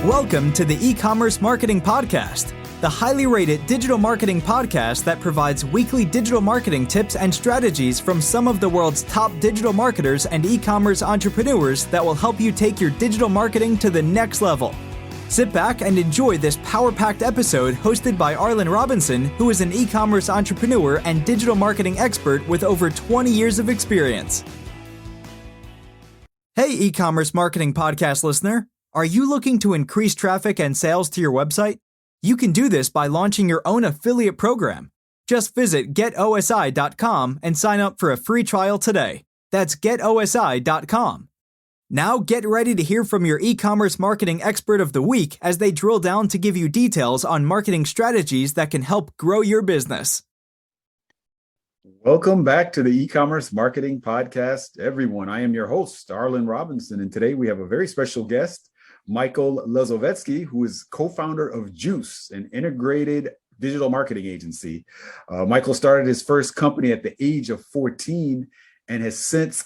Welcome to the Ecommerce Marketing Podcast, the highly rated digital marketing podcast that provides weekly digital marketing tips and strategies from some of the world's top digital marketers and e-commerce entrepreneurs that will help you take your digital marketing to the next level. Sit back and enjoy this power-packed episode hosted by Arlen Robinson, who is an e-commerce entrepreneur and digital marketing expert with over 20 years of experience. Hey, e-commerce marketing podcast listener. Are you looking to increase traffic and sales to your website? You can do this by launching your own affiliate program. Just visit getosi.com and sign up for a free trial today. That's getosi.com. Now get ready to hear from your e-commerce marketing expert of the week as they drill down to give you details on marketing strategies that can help grow your business. Welcome back to the E-commerce Marketing Podcast, everyone. I am your host, Arlen Robinson, and today we have a very special guest, Michael Lisovetsky, who is co-founder of Juice, an integrated digital marketing agency. Michael started his first company at the age of 14 and has since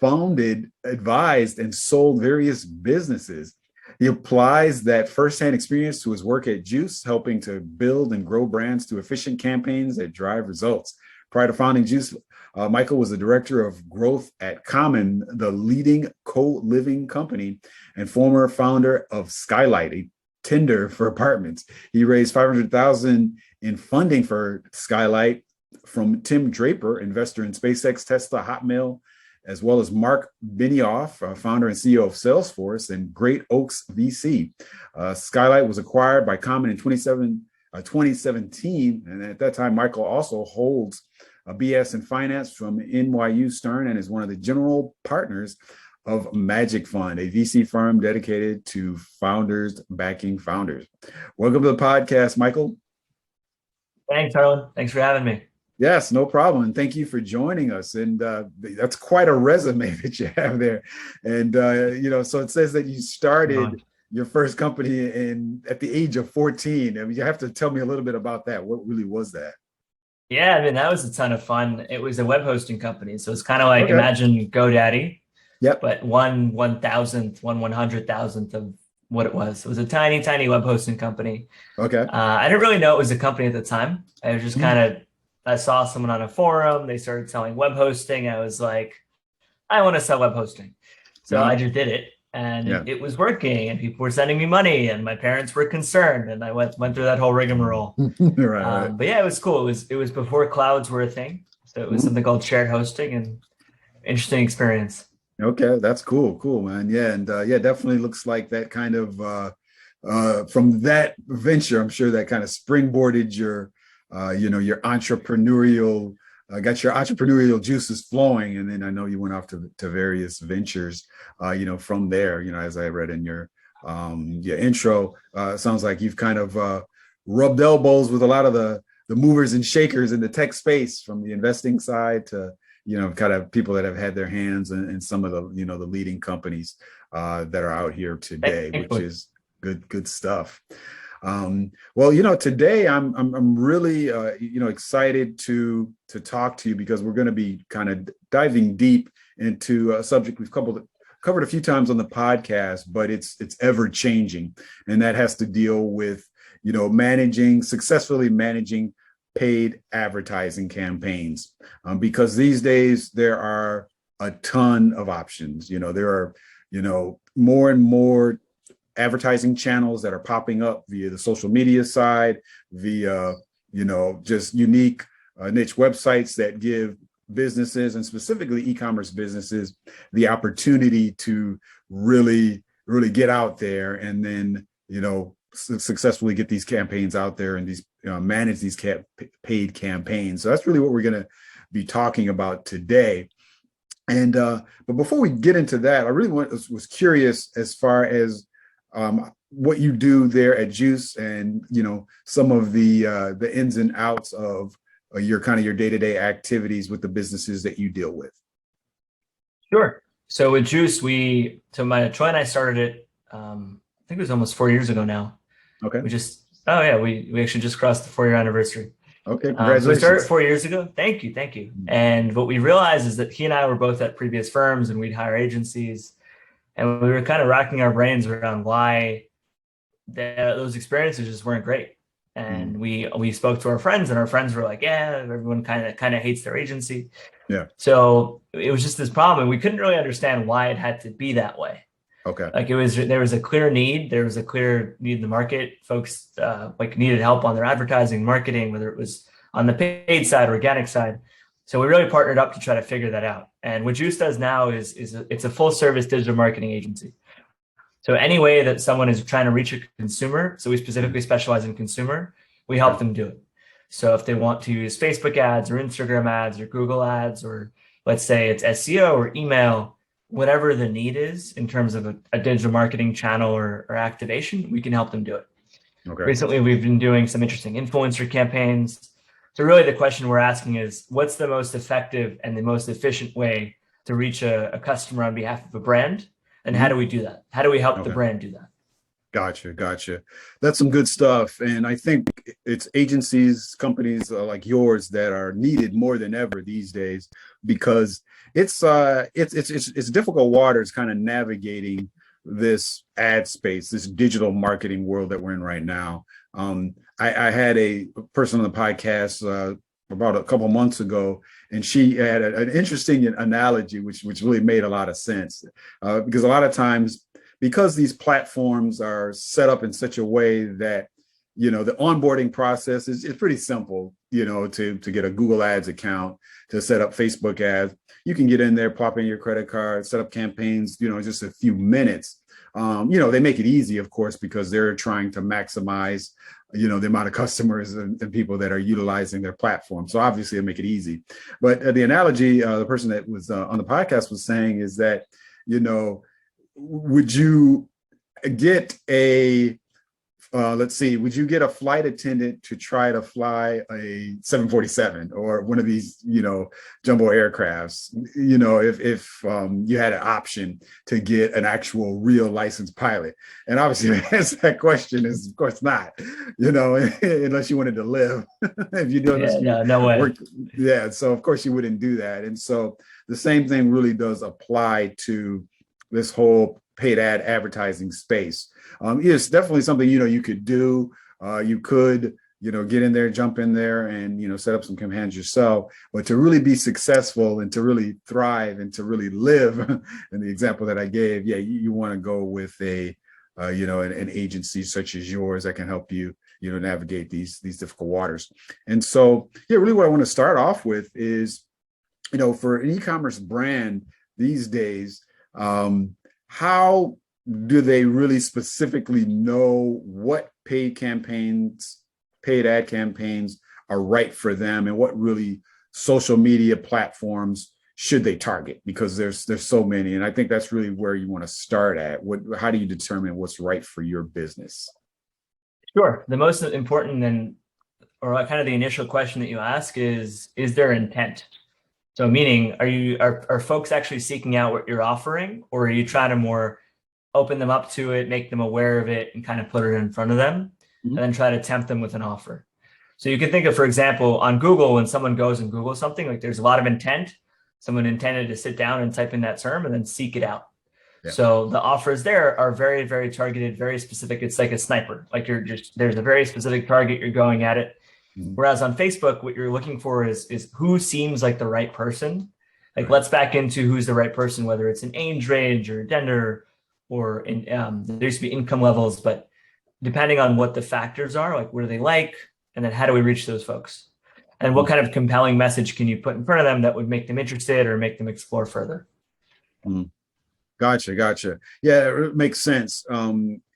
founded, advised, and sold various businesses. He applies that firsthand experience to his work at Juice, helping to build and grow brands through efficient campaigns that drive results. Prior to founding Juice, Michael was the director of growth at Common, the leading co-living company, and former founder of Skylight, a Tinder for apartments. He raised $500,000 in funding for Skylight from Tim Draper, investor in SpaceX, Tesla, Hotmail, as well as Marc Benioff, founder and CEO of Salesforce, and Great Oaks VC. Skylight was acquired by Common in 2017, and at that time, Michael also holds a BS in finance from NYU Stern and is one of the general partners of Magic Fund, a VC firm dedicated to founders backing founders. Welcome to the podcast, Michael. Thanks, Arlen. Thanks for having me. Yes, no problem. And thank you for joining us. And that's quite a resume that you have there. And, so it says that you started your first company at the age of 14. I mean, you have to tell me a little bit about that. What really was that? Yeah, I mean, that was a ton of fun. It was a web hosting company. So it's kind of like, imagine GoDaddy, but 1/1,000th of what it was. It was a tiny, tiny web hosting company. Okay. I didn't really know it was a company at the time. I was just I saw someone on a forum. They started selling web hosting. I was like, I want to sell web hosting. So I just did it. And it was working, and people were sending me money, and my parents were concerned, and I went through that whole rigmarole. Right. But yeah, it was cool. It was before clouds were a thing, so it was something called shared hosting, and interesting experience. Okay, that's cool, man. Yeah, and definitely looks like that kind of from that venture. I'm sure that kind of springboarded your, your entrepreneurial. Got your entrepreneurial juices flowing, and then I know you went off to various ventures, from there. As I read in your intro, sounds like you've kind of rubbed elbows with a lot of the movers and shakers in the tech space, from the investing side to kind of people that have had their hands in some of the the leading companies that are out here today, which is good stuff. Today I'm really, excited to talk to you because we're going to be kind of diving deep into a subject we've covered a few times on the podcast, but it's ever changing. And that has to deal with, successfully managing paid advertising campaigns, because these days there are a ton of options. There are, more and more advertising channels that are popping up via the social media side, via, just unique niche websites that give businesses, and specifically e-commerce businesses, the opportunity to really get out there and then, successfully get these campaigns out there and these manage these paid campaigns. So that's really what we're going to be talking about today. And but before we get into that, I really was curious as far as what you do there at Juice, and some of the ins and outs of your day-to-day activities with the businesses that you deal with. Sure. So with Juice, Troy and I started it. I think it was almost 4 years ago now. Okay. We actually just crossed the 4-year anniversary. Okay, congratulations. We started 4 years ago. Thank you. And what we realized is that he and I were both at previous firms, and we'd hire agencies, and we were kind of racking our brains around why those experiences just weren't great. And we spoke to our friends, and our friends were like, yeah, everyone kind of hates their agency. Yeah. So it was just this problem, and we couldn't really understand why it had to be that way. Okay. Like there was a clear need. There was a clear need in the market. Folks like needed help on their advertising, marketing, whether it was on the paid side, organic side. So we really partnered up to try to figure that out. And what Juice does now it's a full service digital marketing agency. So any way that someone is trying to reach a consumer, so we specifically specialize in consumer, we help them do it. So if they want to use Facebook ads or Instagram ads or Google ads, or let's say it's SEO or email, whatever the need is in terms of a digital marketing channel or activation, we can help them do it. Okay. Recently, we've been doing some interesting influencer campaigns. So really the question we're asking is, what's the most effective and the most efficient way to reach a customer on behalf of a brand? And how do we do that? How do we help the brand do that? Gotcha. That's some good stuff. And I think it's agencies, companies like yours that are needed more than ever these days, because it's difficult waters kind of navigating this ad space, this digital marketing world that we're in right now. I had a person on the podcast about a couple months ago, and she had an interesting analogy, which really made a lot of sense, because a lot of times, because these platforms are set up in such a way that, the onboarding process is pretty simple, to get a Google Ads account, to set up Facebook ads. You can get in there, pop in your credit card, set up campaigns, just a few minutes. They make it easy, of course, because they're trying to maximize, the amount of customers and people that are utilizing their platform. So obviously they make it easy. But the analogy, the person that was on the podcast was saying is that, would you get would you get a flight attendant to try to fly a 747 or one of these, jumbo aircrafts, if you had an option to get an actual real licensed pilot? And obviously the answer to that question is, of course not, unless you wanted to live. If you do this, no way. Yeah. So of course you wouldn't do that. And so the same thing really does apply to this whole paid ad advertising space. It's definitely something, you could do. You could, get in there, jump in there and, set up some campaigns yourself. But to really be successful and to really thrive and to really live, in the example that I gave, you want to go with an agency such as yours that can help you, navigate these difficult waters. And so, really what I want to start off with is, for an e-commerce brand these days, how do they really specifically know what paid ad campaigns are right for them, and what really social media platforms should they target? Because there's so many, and I think that's really where you want to start at. How do you determine what's right for your business? Sure. The most important or kind of the initial question that you ask is there intent? So meaning, are folks actually seeking out what you're offering, or are you trying to more open them up to it, make them aware of it, and kind of put it in front of them, and then try to tempt them with an offer? So you can think of, for example, on Google, when someone goes and Googles something, like there's a lot of intent. Someone intended to sit down and type in that term and then seek it out. Yeah. So the offers there are very, very targeted, very specific. It's like a sniper. Like there's a very specific target, you're going at it. Whereas on Facebook, what you're looking for is who seems like the right person. Like, let's back into who's the right person, whether it's an age range or gender, or there used to be income levels, but depending on what the factors are, like what do they like, and then how do we reach those folks? And what kind of compelling message can you put in front of them that would make them interested or make them explore further? Gotcha. Yeah, it makes sense,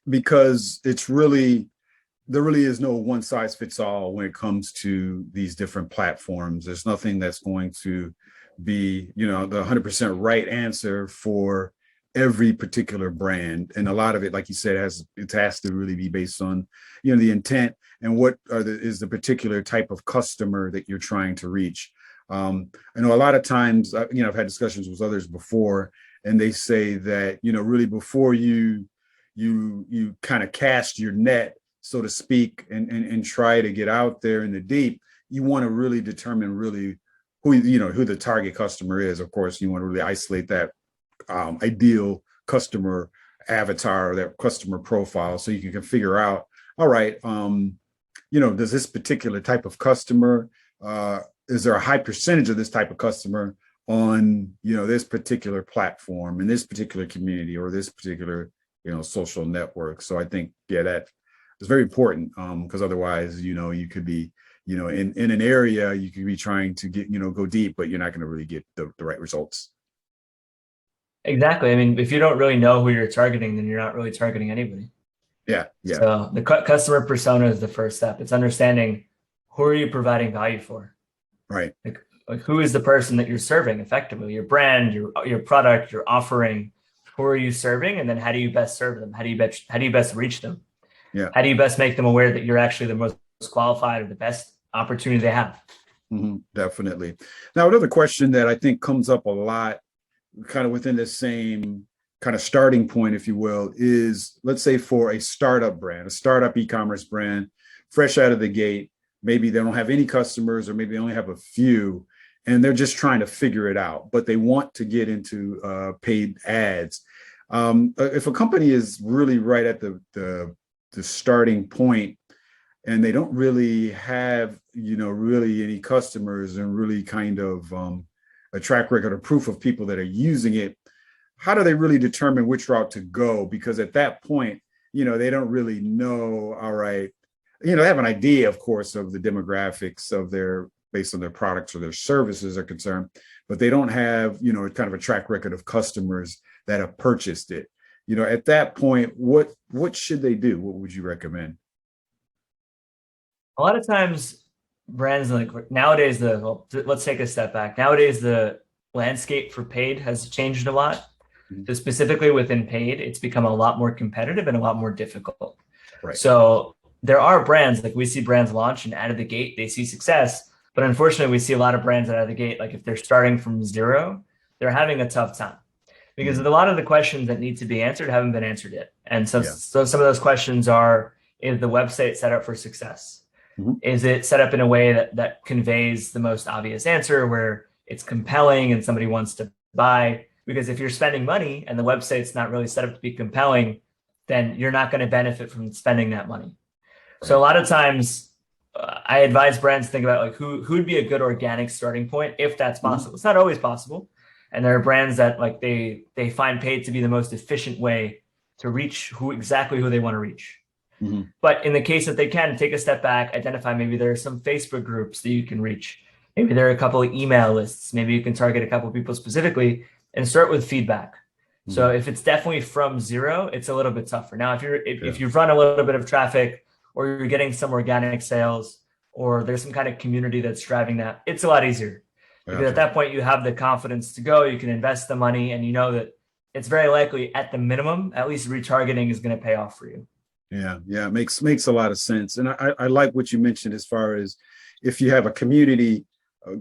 because there really is no one size fits all when it comes to these different platforms. There's nothing that's going to be, the 100% right answer for every particular brand. And a lot of it, like you said, it has to really be based on, the intent and what is the particular type of customer that you're trying to reach. I know a lot of times, I've had discussions with others before, and they say that, really before you kind of cast your net, so to speak, and try to get out there in the deep, you want to really determine who the target customer is. Of course, you want to really isolate that ideal customer avatar or that customer profile, so you can figure out, all right, does this particular type of customer, is there a high percentage of this type of customer on, this particular platform in this particular community or this particular, social network? So I think, that is very important, because otherwise, you could be, in an area, you could be trying to get, go deep, but you're not going to really get the right results. Exactly. I mean, if you don't really know who you're targeting, then you're not really targeting anybody. Yeah. So the customer persona is the first step. It's understanding, who are you providing value for? Right. Like who is the person that you're serving effectively? Your brand, your product, your offering. Who are you serving? And then how do you best serve them? How do you best reach them? Yeah. How do you best make them aware that you're actually the most qualified or the best opportunity they have? Mm-hmm, definitely. Now, another question that I think comes up a lot, kind of within the same kind of starting point, if you will, is, let's say for a startup brand, a startup e-commerce brand, fresh out of the gate, maybe they don't have any customers, or maybe they only have a few, and they're just trying to figure it out, but they want to get into paid ads. If a company is really right at the starting point, and they don't really have, really any customers and really kind of a track record or proof of people that are using it, how do they really determine which route to go? Because at that point, they don't really know, all right, they have an idea, of course, of the demographics of based on their products or their services are concerned, but they don't have, kind of a track record of customers that have purchased it. At that point, what should they do? What would you recommend? A lot of times brands, like nowadays, let's take a step back. Nowadays, the landscape for paid has changed a lot. Mm-hmm. So specifically within paid, it's become a lot more competitive and a lot more difficult. Right. So there are brands, like we see brands launch and out of the gate, they see success. But unfortunately, we see a lot of brands out of the gate, like if they're starting from zero, they're having a tough time, because Mm-hmm. a lot of the questions that need to be answered haven't been answered yet. And so some of those questions are, is the website set up for success? Mm-hmm. Is it set up in a way that conveys the most obvious answer, where it's compelling and somebody wants to buy? Because if you're spending money and the website's not really set up to be compelling, then you're not going to benefit from spending that money. Right. So a lot of times I advise brands to think about, like, who'd be a good organic starting point, if that's possible. Mm-hmm. It's not always possible. And there are brands that, like, they find paid to be the most efficient way to reach exactly who they want to reach. Mm-hmm. But in the case that they can, take a step back, identify maybe there are some Facebook groups that you can reach. Maybe there are a couple of email lists. Maybe you can target a couple of people specifically and start with feedback. Mm-hmm. So if it's definitely from zero, it's a little bit tougher. Now, if you've run a little bit of traffic, or you're getting some organic sales, or there's some kind of community that's driving that, it's a lot easier. Because at that point, you have the confidence to go, you can invest the money, and you know that it's very likely, at the minimum, at least retargeting is going to pay off for you. Yeah, it makes a lot of sense. And I like what you mentioned, as far as if you have a community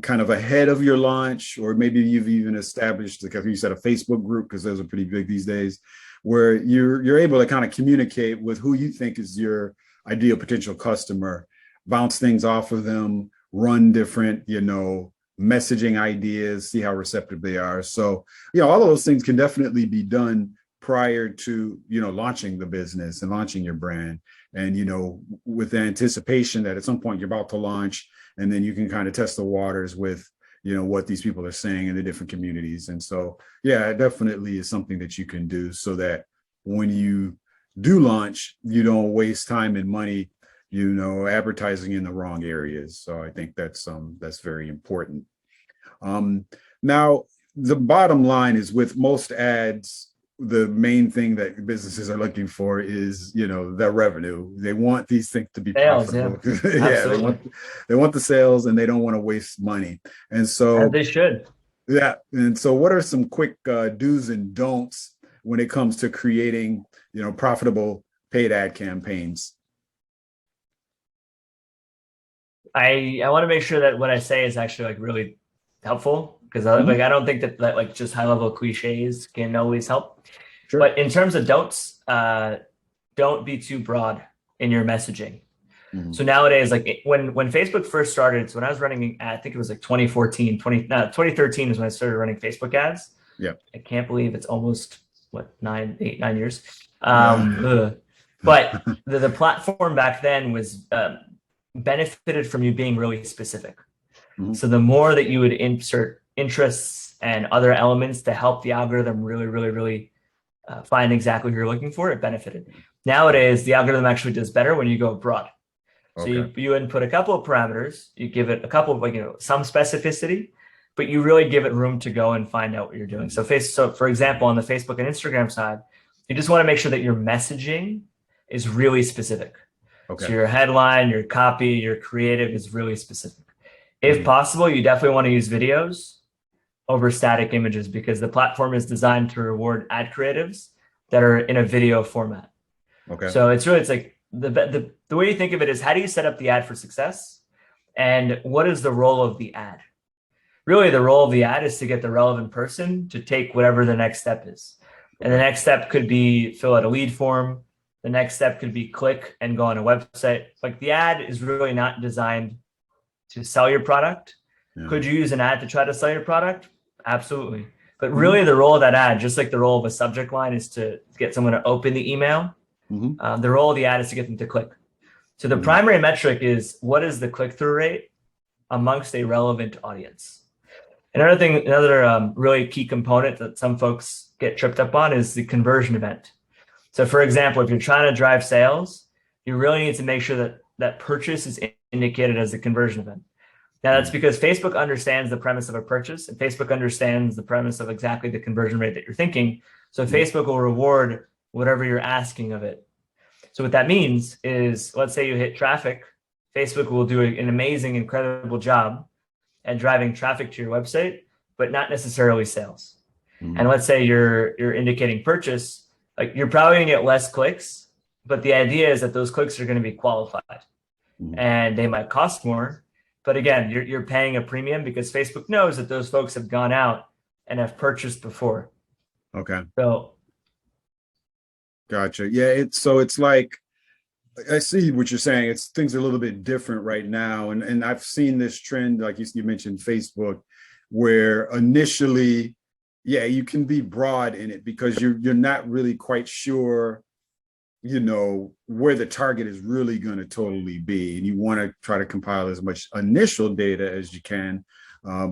kind of ahead of your launch, or maybe you've even established, like you said, a Facebook group, because those are pretty big these days, where you're able to kind of communicate with who you think is your ideal potential customer, bounce things off of them, run different, messaging ideas, see how receptive they are. So, all of those things can definitely be done prior to, launching the business and launching your brand. And, with the anticipation that at some point you're about to launch, and then you can kind of test the waters with, what these people are saying in the different communities. And so, it definitely is something that you can do, so that when you do launch, you don't waste time and money, advertising in the wrong areas. So I think that's very important. Now, the bottom line is, with most ads, the main thing that businesses are looking for is, the revenue. They want these things to be profitable. Yeah, they want the sales, and they don't want to waste money. And so, and they should. Yeah. And so, what are some quick do's and don'ts when it comes to creating, profitable paid ad campaigns? I want to make sure that what I say is actually, like, really helpful, because I don't think that like just high level cliches can always help. Sure. But in terms of don'ts, don't be too broad in your messaging. Mm-hmm. So nowadays, like when Facebook first started, so when I was running, I think it was like 2013 is when I started running Facebook ads. Yeah. I can't believe it's almost 9 years. But the platform back then was benefited from you being really specific. Mm-hmm. So the more that you would insert interests and other elements to help the algorithm really find exactly who you're looking for, it benefited. Nowadays, the algorithm actually does better when you go broad. So you input a couple of parameters, you give it a couple of, some specificity, but you really give it room to go and find out what you're doing. So for example, on the Facebook and Instagram side, you just want to make sure that your messaging is really specific. So your headline, your copy, your creative is really specific. If possible, you definitely want to use videos over static images because the platform is designed to reward ad creatives that are in a video format. So it's like the way you think of it is, how do you set up the ad for success? And what is the role of the ad? Really, the role of the ad is to get the relevant person to take whatever the next step is. And the next step could be fill out a lead form. The next step could be click and go on a website. Like the ad is really not designed to sell your product. Could you use an ad to try to sell your product? Absolutely. But really the role of that ad, just like the role of a subject line is to get someone to open the email, the role of the ad is to get them to click. So the primary metric is, what is the click-through rate amongst a relevant audience? Another really key component that some folks get tripped up on is the conversion event. So for example, if you're trying to drive sales, you really need to make sure that purchase is indicated as a conversion event. Now that's because Facebook understands the premise of a purchase and Facebook understands the premise of exactly the conversion rate that you're thinking. So Facebook will reward whatever you're asking of it. So what that means is, let's say you hit traffic, Facebook will do an amazing, incredible job at driving traffic to your website, but not necessarily sales. And let's say you're indicating purchase, like you're probably gonna get less clicks, but the idea is that those clicks are gonna be qualified and they might cost more. But again, you're paying a premium because Facebook knows that those folks have gone out and have purchased before. So. Gotcha. Yeah. It's like, I see what you're saying. Things are a little bit different right now. And I've seen this trend, like you mentioned Facebook, where initially, you can be broad in it because you're not really quite sure, where the target is really going to totally be. And you want to try to compile as much initial data as you can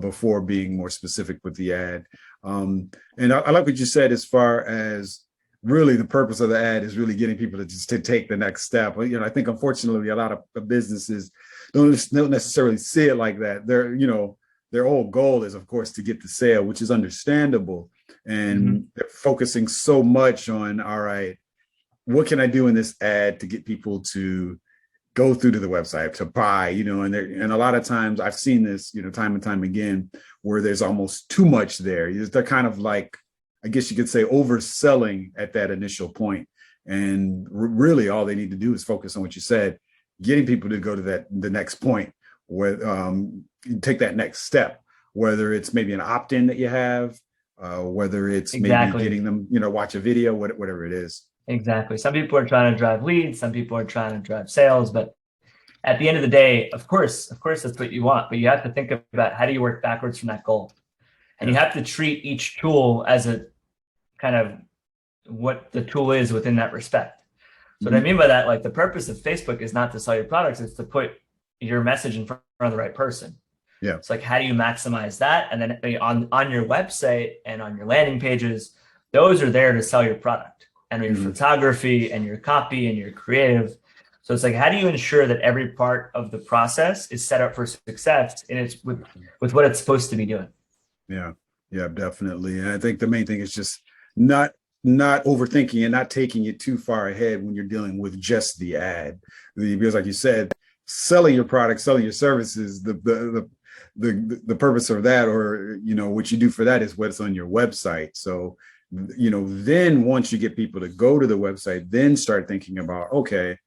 before being more specific with the ad. And I like what you said as far as really the purpose of the ad is really getting people to take the next step. I think unfortunately a lot of businesses don't necessarily see it like that. Their whole goal is, of course, to get the sale, which is understandable. And they're focusing so much on, all right, what can I do in this ad to get people to go through to the website to buy, and a lot of times I've seen this, time and time again, where there's almost too much there. They're kind of like, I guess you could say, overselling at that initial point. And really all they need to do is focus on what you said, getting people to go to the next point, where take that next step, whether it's maybe an opt-in that you have, whether it's maybe getting them, watch a video, whatever it is. Exactly. Some people are trying to drive leads, some people are trying to drive sales, but at the end of the day, of course, that's what you want, but you have to think about how do you work backwards from that goal. And you have to treat each tool as a kind of what the tool is within that respect. So what I mean by that, like the purpose of Facebook is not to sell your products, it's to put your message in front of the right person. It's like, how do you maximize that? And then on your website and on your landing pages, those are there to sell your product and your photography and your copy and your creative. So it's like, how do you ensure that every part of the process is set up for success and it's with what it's supposed to be doing? Yeah, definitely. And I think the main thing is just not overthinking and not taking it too far ahead when you're dealing with just the ad. Because like you said, selling your product, selling your services, the purpose of that, or, what you do for that is what's on your website. So, then once you get people to go to the website, then start thinking about, okay,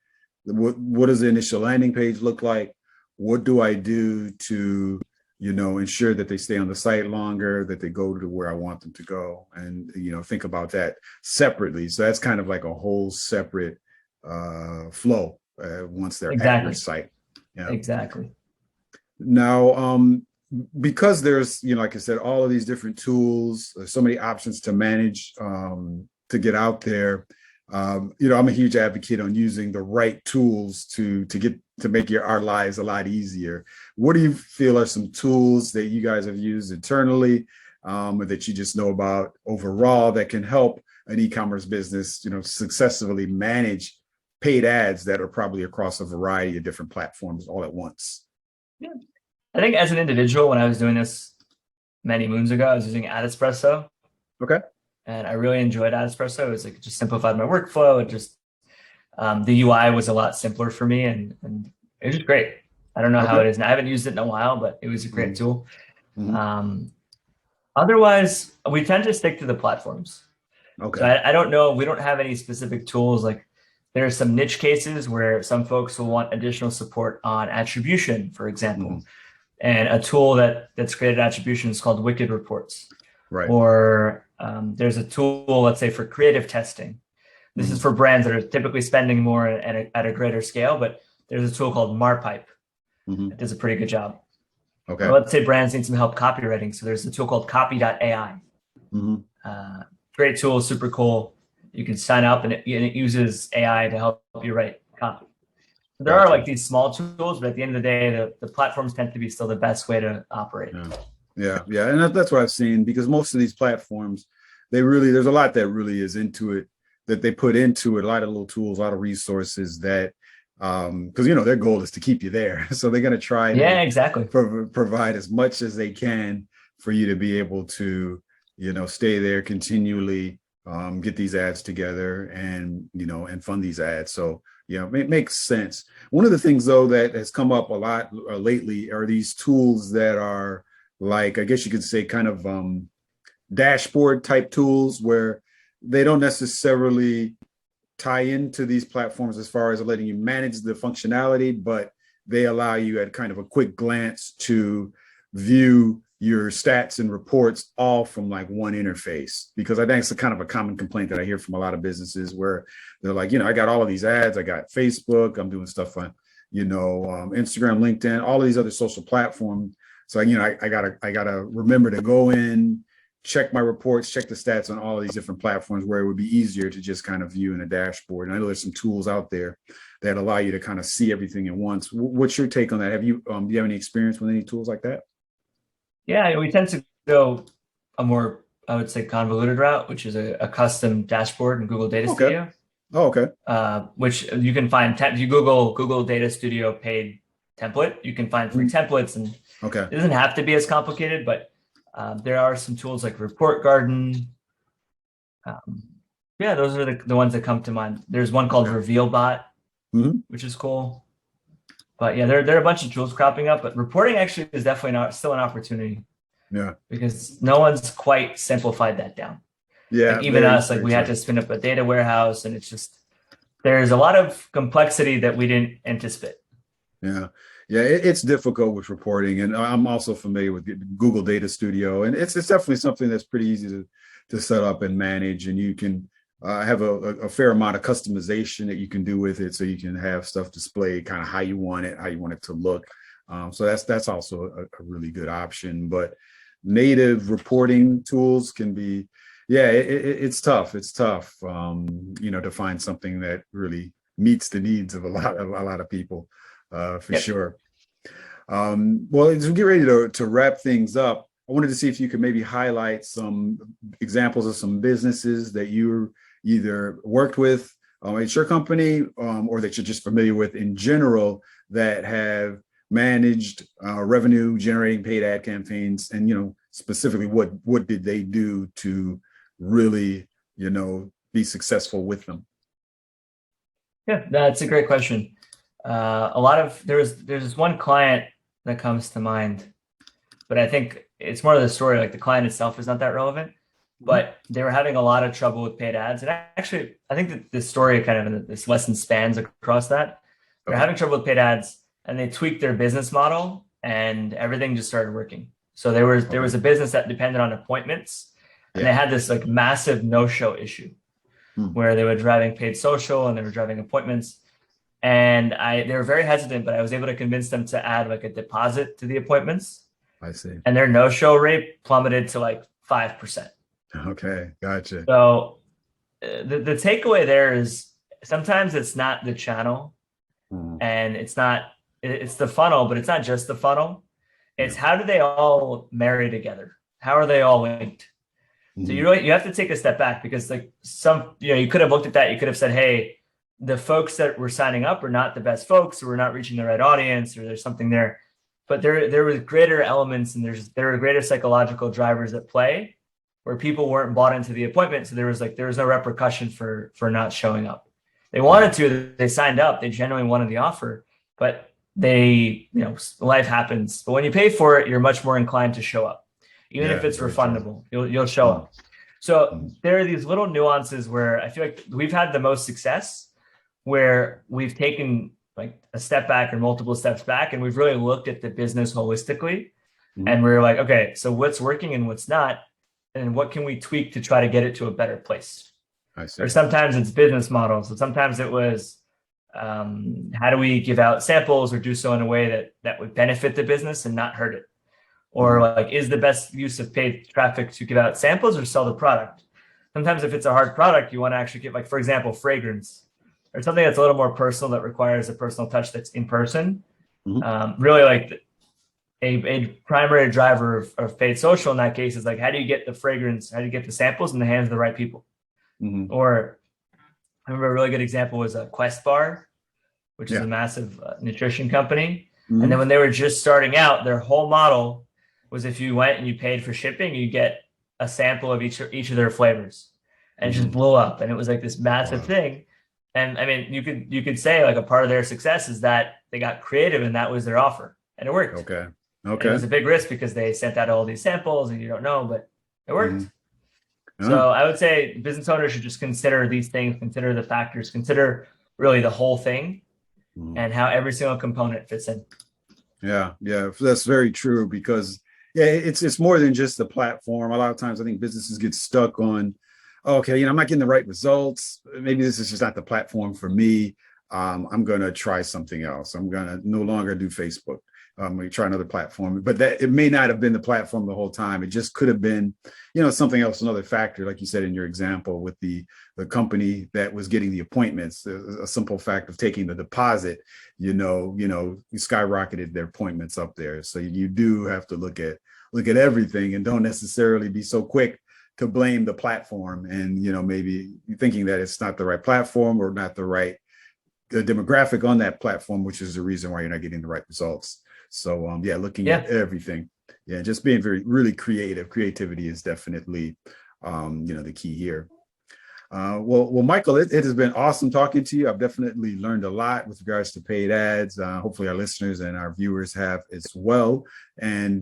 what does the initial landing page look like? What do I do to, ensure that they stay on the site longer, that they go to where I want them to go, and, think about that separately. So that's kind of like a whole separate flow once they're at your site. Exactly. Now, because there's, like I said, all of these different tools, so many options to manage get out there. I'm a huge advocate on using the right tools to make our lives a lot easier. What do you feel are some tools that you guys have used internally, or that you just know about overall that can help an e-commerce business, successfully manage paid ads that are probably across a variety of different platforms all at once? Yeah. I think as an individual, when I was doing this many moons ago, I was using Espresso. Okay. And I really enjoyed Espresso. It was like, it just simplified my workflow. It just, the UI was a lot simpler for me, and it was just great. I don't know how it is now. I haven't used it in a while, but it was a great tool. Otherwise, we tend to stick to the platforms. Okay. So I don't know. We don't have any specific tools. Like, there are some niche cases where some folks will want additional support on attribution, for example. And a tool that's created attribution is called Wicked Reports. Right. Or there's a tool, let's say, for creative testing. This is for brands that are typically spending more at a greater scale, but there's a tool called Marpipe that does a pretty good job. Okay. Or let's say brands need some help copywriting. So there's a tool called copy.ai. Great tool, super cool. You can sign up and it uses AI to help you write copy. So there are like these small tools, but at the end of the day, the platforms tend to be still the best way to operate. Yeah. And that's what I've seen, because most of these platforms, there's a lot that really is into it, that they put into it, a lot of little tools, a lot of resources that, because, their goal is to keep you there. So they're going to try to provide as much as they can for you to be able to, stay there continually, get these ads together and fund these ads. So, it makes sense. One of the things, though, that has come up a lot lately are these tools that are like, I guess you could say, kind of dashboard type tools, where they don't necessarily tie into these platforms as far as letting you manage the functionality, but they allow you at kind of a quick glance to view your stats and reports all from like one interface. Because I think it's a kind of a common complaint that I hear from a lot of businesses, where they're like, I got all of these ads, I got Facebook, I'm doing stuff on, Instagram, LinkedIn, all of these other social platforms. So, I gotta remember to go in, check my reports, check the stats on all of these different platforms, where it would be easier to just kind of view in a dashboard. And I know there's some tools out there that allow you to kind of see everything at once. What's your take on that? Do you have any experience with any tools like that? Yeah, we tend to go a more, I would say, convoluted route, which is a custom dashboard in Google Data Studio. Oh, okay. Which you can find, if you Google Data Studio paid template, you can find free templates, and it doesn't have to be as complicated, but there are some tools like Report Garden. Those are the ones that come to mind. There's one called RevealBot, which is cool. But there are a bunch of tools cropping up, but reporting actually is definitely still an opportunity. Yeah. Because no one's quite simplified that down. Yeah. Like even us, we had to spin up a data warehouse, and it's just, there's a lot of complexity that we didn't anticipate. Yeah. Yeah, it's difficult with reporting, and I'm also familiar with Google Data Studio, and it's definitely something that's pretty easy to set up and manage, and you can have a fair amount of customization that you can do with it, so you can have stuff displayed kind of how you want it to look. So that's also a really good option. But native reporting tools can be, it's tough. It's tough, to find something that really meets the needs of a lot of people. For sure. Well, as we get ready to wrap things up, I wanted to see if you could maybe highlight some examples of some businesses that you either worked with at your company, or that you're just familiar with in general, that have managed revenue generating paid ad campaigns, and specifically what did they do to really be successful with them? Yeah, that's a great question. There's this one client that comes to mind, but I think it's more of the story. Like, the client itself is not that relevant, but they were having a lot of trouble with paid ads. And actually, I think that this story kind of, this lesson spans across that. They're having trouble with paid ads, and they tweaked their business model, and everything just started working. So there was a business that depended on appointments, and they had this like massive no-show issue where they were driving paid social and they were driving appointments. And they were very hesitant, but I was able to convince them to add like a deposit to the appointments. I see. And their no-show rate plummeted to like 5%. Okay, gotcha. So the takeaway there is sometimes it's not the channel, and it's the funnel, but it's not just the funnel. It's how do they all marry together? How are they all linked? So you have to take a step back, because like you could have looked at that. You could have said, hey, the folks that were signing up are not the best folks, or we're not reaching the right audience, or there's something there. But there was greater elements, and there are greater psychological drivers at play where people weren't bought into the appointment. So there was no repercussion for not showing up. They wanted to, they signed up, they genuinely wanted the offer, but life happens. But when you pay for it, you're much more inclined to show up. Even if it's refundable, you'll show up. So there are these little nuances where I feel like we've had the most success, where we've taken like a step back or multiple steps back, and we've really looked at the business holistically. And we're like, okay, so what's working and what's not, and what can we tweak to try to get it to a better place? I see. Or sometimes it's business models. So sometimes it was, how do we give out samples or do so in a way that would benefit the business and not hurt it? Or like, is the best use of paid traffic to give out samples or sell the product? Sometimes if it's a hard product, you want to actually get, like, for example, fragrance or something that's a little more personal, that requires a personal touch that's in person. Really, like a primary driver of paid social in that case is like, how do you get the fragrance? How do you get the samples in the hands of the right people? Or I remember a really good example was a Quest Bar, which is a massive nutrition company. And then when they were just starting out, their whole model was if you went and you paid for shipping, you get a sample of each of their flavors, and it just blew up. And it was like this massive thing. And I mean, you could say like a part of their success is that they got creative and that was their offer, and it worked. Okay. And it was a big risk because they sent out all these samples and you don't know, but it worked. So I would say business owners should just consider these things, consider the factors, consider really the whole thing and how every single component fits in. Yeah, that's very true, because it's more than just the platform. A lot of times I think businesses get stuck on, okay, I'm not getting the right results. Maybe this is just not the platform for me. I'm going to try something else. I'm going to no longer do Facebook. I'm going to try another platform, but that it may not have been the platform the whole time. It just could have been, something else, another factor, like you said in your example with the company that was getting the appointments. A simple fact of taking the deposit, you skyrocketed their appointments up there. So you do have to look at everything, and don't necessarily be so quick to blame the platform, and maybe thinking that it's not the right platform or not the right demographic on that platform, which is the reason why you're not getting the right results. So looking at everything, just being really creative. Creativity is definitely the key here. Well, Michael, it has been awesome talking to you. I've definitely learned a lot with regards to paid ads. Hopefully our listeners and our viewers have as well. And,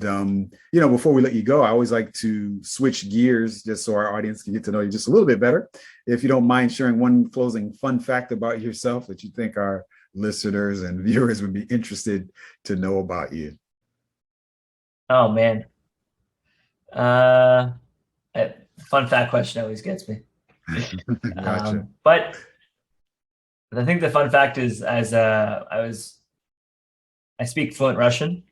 before we let you go, I always like to switch gears just so our audience can get to know you just a little bit better. If you don't mind sharing one closing fun fact about yourself that you think our listeners and viewers would be interested to know about you. Oh, man. Fun fact question always gets me. Gotcha. But I think the fun fact is, I speak fluent Russian.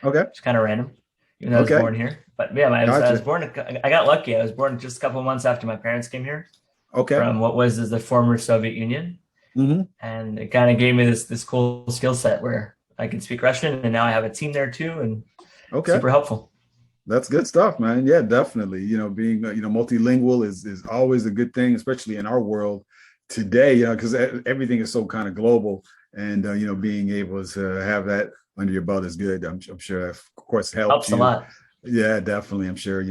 Okay. It's kind of random, even though I was born here. But I was born. I got lucky. I was born just a couple of months after my parents came here. Okay. From what was the former Soviet Union, and it kind of gave me this cool skill set where I can speak Russian, and now I have a team there too, and super helpful. That's good stuff, man. Yeah, definitely. Being multilingual is always a good thing, especially in our world today. Because everything is so kind of global, and being able to have that under your belt is good. I'm sure that, of course, helps you. A lot. Yeah, definitely. I'm sure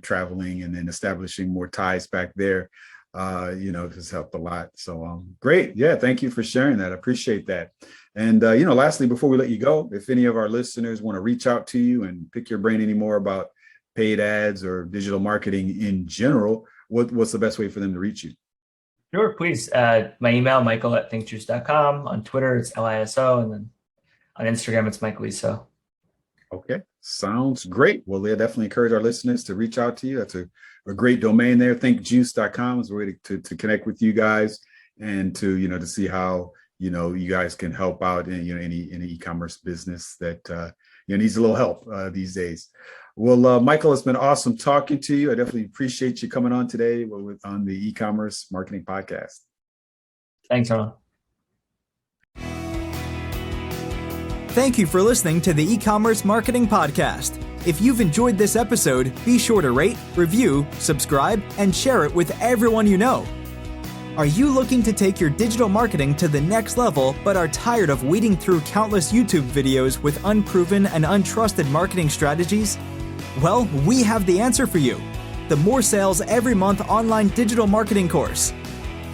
traveling and then establishing more ties back there, has helped a lot. So great. Yeah, thank you for sharing that. I appreciate that. And, lastly, before we let you go, if any of our listeners want to reach out to you and pick your brain any more about paid ads or digital marketing in general, what's the best way for them to reach you? Sure, please. My email, michael@thinkjuice.com. On Twitter, it's LISO. And then on Instagram, it's Michael Liso. Okay. Sounds great. Well, yeah, definitely encourage our listeners to reach out to you. That's a great domain there. Thinkjuice.com is a way to connect with you guys and to see how, you guys can help out in, any e-commerce business that, needs a little help these days. Well, Michael, it's been awesome talking to you. I definitely appreciate you coming on today on the E-commerce Marketing Podcast. Thanks, Ron. Thank you for listening to the E-commerce Marketing Podcast. If you've enjoyed this episode, be sure to rate, review, subscribe, and share it with everyone you know. Are you looking to take your digital marketing to the next level but are tired of wading through countless YouTube videos with unproven and untrusted marketing strategies? Well, we have the answer for you. The More Sales Every Month online digital marketing course.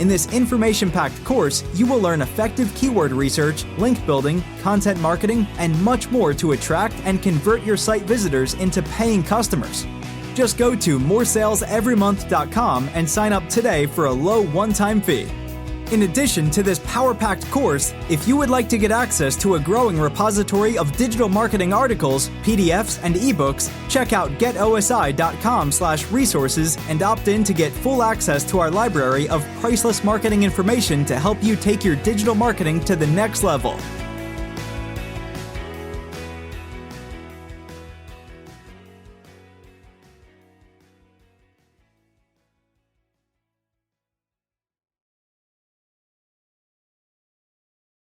In this information-packed course, you will learn effective keyword research, link building, content marketing, and much more to attract and convert your site visitors into paying customers. Just go to moresaleseverymonth.com and sign up today for a low one-time fee. In addition to this power-packed course, if you would like to get access to a growing repository of digital marketing articles, PDFs, and ebooks, check out getosi.com/resources and opt in to get full access to our library of priceless marketing information to help you take your digital marketing to the next level.